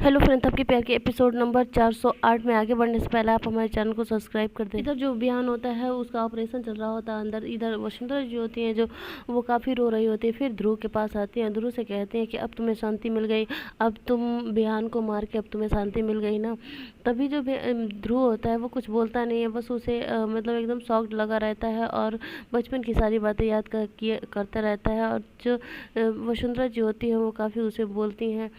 Hello friends, आपके प्यार के एपिसोड नंबर 408 में आगे बढ़ने से पहले आप हमारे चैनल को सब्सक्राइब कर दें। इधर जो बिहान होता है उसका ऑपरेशन चल रहा होता है अंदर। इधर वसुंधरा जी होती हैं जो वो काफ़ी रो रही होती है। फिर ध्रुव के पास आती हैं, ध्रुव से कहती हैं कि अब तुम्हें शांति मिल गई, अब तुम बिहान को मार के अब तुम्हें शांति मिल गई ना। तभी जो ध्रुव होता है वो कुछ बोलता नहीं है, बस उसे मतलब एकदम शॉक्ड लगा रहता है और बचपन की सारी बातें याद करता रहता है। और जो वसुंधरा जी होती हैं वो काफ़ी उसे बोलती हैं,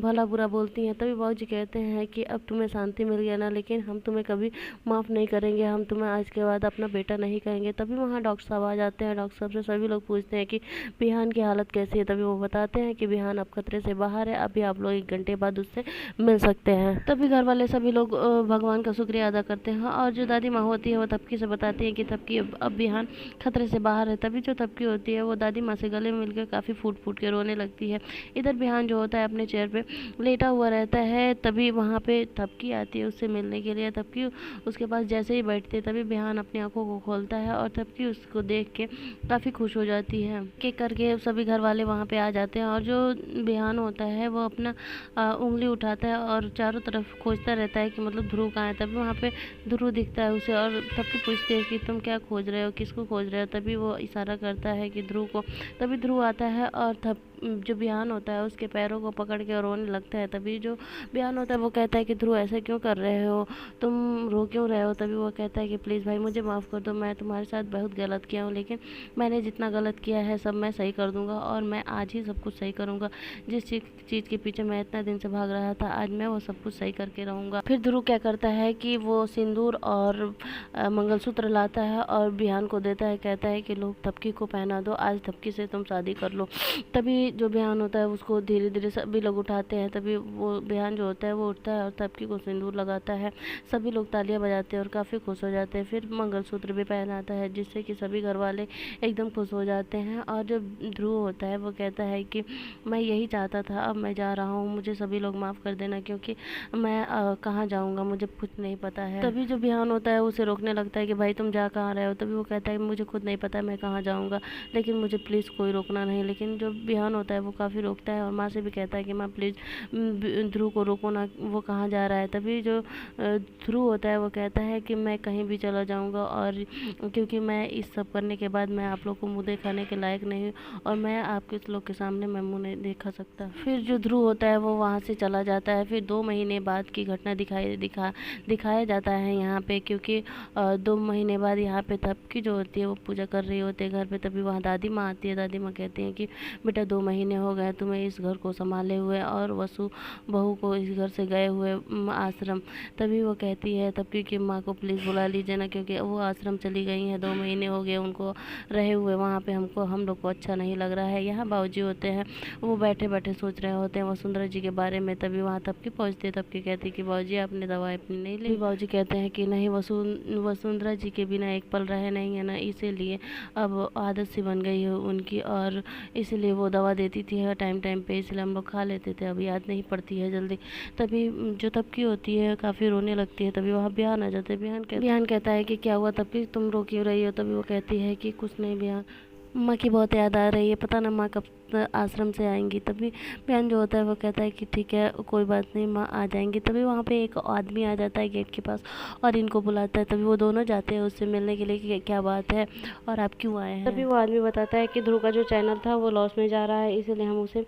भला बुरा बोलती हैं। तभी बाबूजी कहते हैं कि अब तुम्हें शांति मिल गया ना, लेकिन हम तुम्हें कभी माफ़ नहीं करेंगे, हम तुम्हें आज के बाद अपना बेटा नहीं कहेंगे। तभी वहाँ डॉक्टर साहब आ जाते हैं। डॉक्टर साहब से सभी लोग पूछते हैं कि बिहान की हालत कैसी है। तभी वो बताते हैं कि बिहान अब खतरे से बाहर है, अभी आप लोग 1 घंटे बाद उससे मिल सकते हैं। तभी घर वाले सभी लोग भगवान का शुक्रिया अदा करते हैं। और जो दादी माँ होती है वो तबकी से बताती है कि तबकी अब बिहान खतरे से बाहर है। तभी जो तबकी होती है वो दादी माँ से गले में मिलकर काफ़ी फूट फूट के रोने लगती है। इधर बिहान जो होता है अपने चेयर पे लेटा हुआ रहता है। तभी वहाँ पे तबकी आती है उससे मिलने के लिए। तबकी उसके पास जैसे ही बैठते हैं तभी बिहान अपनी आंखों को खोलता है और तबकी उसको देख के काफ़ी खुश हो जाती है। के करके सभी घर वाले वहाँ पे आ जाते हैं और जो बिहान होता है वो अपना उंगली उठाता है और चारों तरफ खोजता रहता है कि मतलब ध्रुव कहाँ है। तभी वहाँ पे ध्रुव दिखता है उसे और तबकी पूछती है कि तुम क्या खोज रहे हो, किसको खोज रहे हो। तभी वो इशारा करता है कि ध्रुव को। तभी ध्रुव आता है और जो बिहान होता है उसके पैरों को पकड़ के रोने लगता है। तभी जो बिहान होता है वो कहता है कि ध्रुव ऐसा क्यों कर रहे हो, तुम रो क्यों रहे हो। तभी वो कहता है कि प्लीज़ भाई मुझे माफ़ कर दो, मैं तुम्हारे साथ बहुत गलत किया हूँ, लेकिन मैंने जितना गलत किया है सब मैं सही कर दूँगा और मैं आज ही सब कुछ सही करूँगा। जिस चीज़ के पीछे मैं इतना दिन से भाग रहा था आज मैं वो सब कुछ सही करके रहूँगा। फिर ध्रुव क्या करता है कि वो सिंदूर और मंगलसूत्र लाता है और बिहान को देता है। कहता है कि लोग तबकी को पहना दो, आज तबकी से तुम शादी कर लो। तभी जो बिहान होता है उसको धीरे धीरे सभी लोग उठाते हैं। तभी वो बिहान जो होता है वो उठता है और तबकी को सिंदूर लगाता है। सभी लोग तालियां बजाते हैं और काफ़ी खुश हो जाते हैं। फिर मंगलसूत्र भी पहनाता है जिससे कि सभी घर वाले एकदम खुश हो जाते हैं। और जो ध्रुव होता है वो कहता है कि मैं यही चाहता था, अब मैं जा रहा हूँ, मुझे सभी लोग माफ़ कर देना क्योंकि मैं कहाँ जाऊँगा मुझे कुछ नहीं पता है। तभी जो बिहान होता है उसे रोकने लगता है कि भाई तुम जा कहाँ रहे हो। तभी वो कहता है मुझे खुद नहीं पता मैं कहाँ जाऊँगा, लेकिन मुझे प्लीज़ कोई रोकना नहीं। लेकिन जो बिहान होता है वो काफ़ी रोकता है और माँ से भी कहता है कि माँ प्लीज़ ध्रुव को रोको ना, वो कहाँ जा रहा है। तभी जो ध्रुव होता है वो कहता है कि मैं कहीं भी चला जाऊँगा और क्योंकि मैं इस सब करने के बाद मैं आप लोग को मुँह दिखाने के लायक नहीं हूँ और मैं आपके लोग के सामने मैं मुँह नहीं दिखा सकता। फिर जो ध्रुव होता है वो वहाँ से चला जाता है। फिर 2 महीने बाद की घटना दिखाया जाता है यहाँ पे, क्योंकि 2 महीने बाद यहाँ पे तबकी जो होती है वो पूजा कर रही होती है घर पे। तभी वहाँ दादी माँ आती है। दादी माँ कहती हैं कि बेटा 2 महीने हो गए तुम्हें इस घर को संभाले हुए और वसु बहू को इस घर से गए हुए आश्रम। तभी वो कहती है तबकी की माँ को प्लीज़ बुला लीजिए ना, क्योंकि वो आश्रम चली गई हैं, 2 महीने हो गए उनको रहे हुए वहाँ पे, हम लोग को अच्छा नहीं लग रहा है। यहाँ बाबूजी होते हैं वो बैठे बैठे सोच रहे होते हैं वसुंधरा जी के बारे में। तभी वहाँ तबकी पहुँचती है। तबकी कहती है कि बाबूजी आपने दवाई अपनी नहीं ली। बाबूजी कहते हैं कि नहीं, वसुंधरा जी के बिना एक पल रहे नहीं है ना, इसीलिए अब आदत सी बन गई है उनकी और इसलिए वो दवा देती थी हर टाइम पे, इसलिए हम लोग खा लेते थे, अब याद नहीं पड़ती है जल्दी। तभी जो तबकी होती है काफ़ी रोने लगती है। तभी वहाँ बिहान आ जाते हैं। बिहान कहता है कि क्या हुआ तबकी, तुम रो क्यों रही हो। तभी वो कहती है कि कुछ नहीं बिहान, माँ की बहुत याद आ रही है, पता ना माँ कब आश्रम से आएंगी। तभी बिहान जो होता है वो कहता है कि ठीक है कोई बात नहीं माँ आ जाएंगी। तभी वहाँ पे एक आदमी आ जाता है गेट के पास और इनको बुलाता है। तभी वो दोनों जाते हैं उससे मिलने के लिए कि क्या बात है और आप क्यों आए हैं। तभी वो आदमी बताता है कि ध्रुव का जो चैनल था वो लॉस में जा रहा है, इसीलिए हम उसे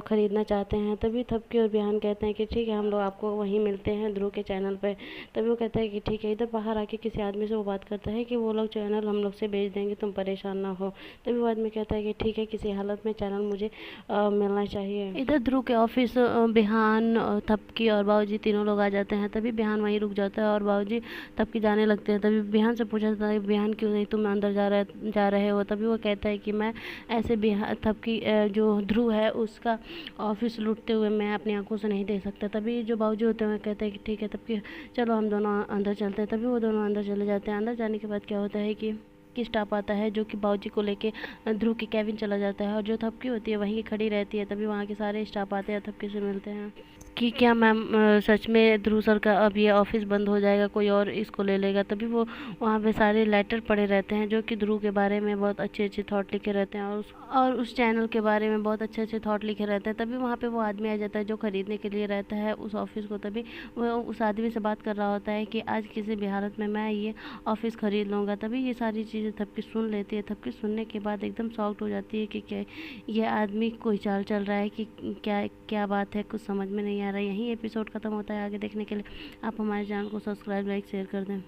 ख़रीदना चाहते हैं। तभी तबकी और बिहान कहते हैं कि ठीक है हम लोग आपको वहीं मिलते हैं ध्रुव के चैनल पर। तभी वो कहता है कि ठीक है। इधर बाहर आके किसी आदमी से वो बात करता है कि वो लोग चैनल हम लोग से बेच देंगे, तुम परेशान ना हो। तभी वो आदमी कहता है कि ठीक है किसी हालत में चैनल मुझे मिलना चाहिए। इधर ध्रुव के ऑफिस बिहान तबकी और बाबूजी तीनों लोग आ जाते हैं। तभी बिहान वहीं रुक जाता है और बाबूजी तबकी जाने लगते हैं। तभी बिहान से पूछा जाता है बिहान क्यों नहीं तुम अंदर जा रहे हो। तभी वो कहता है कि मैं ऐसे बिहान तबकी जो ध्रुव है उसका ऑफिस लूटते हुए मैं अपनी आंखों से नहीं देख सकता। तभी जो बाबूजी होते हैं कहते हैं कि ठीक है तबकी चलो हम दोनों अंदर चलते हैं। तभी वो दोनों अंदर चले जाते हैं। अंदर जाने के बाद क्या होता है कि स्टाफ आता है जो कि बाबूजी को लेके ध्रुव के केबिन चला जाता है और जो तबकी होती है वहीं खड़ी रहती है। तभी वहाँ के सारे स्टाफ आते हैं, तबकी से मिलते हैं। कि क्या मैम सच में ध्रुव सर का अब ये ऑफिस बंद हो जाएगा, कोई और इसको ले लेगा। तभी वो वहाँ पे सारे लेटर पड़े रहते हैं जो कि ध्रुव के बारे में बहुत अच्छे अच्छे थॉट लिखे रहते हैं, और उस चैनल के बारे में बहुत अच्छे अच्छे थॉट लिखे रहते हैं। तभी वहाँ पे वो आदमी आ जाता है जो खरीदने के लिए रहता है उस ऑफिस को। तभी वो उस आदमी से बात कर रहा होता है कि आज किसी भी हालत में मैं ये ऑफिस खरीद लूँगा। तभी ये सारी चीज़ें थपकी सुन लेती है। थपकी सुनने के बाद एकदम शॉक्ड हो जाती है कि क्या ये आदमी कोई चाल चल रहा है, कि क्या क्या बात है, कुछ समझ में नहीं आ रहा है। यहीं एपिसोड ख़त्म होता है। आगे देखने के लिए आप हमारे चैनल को सब्सक्राइब, लाइक, शेयर कर दें।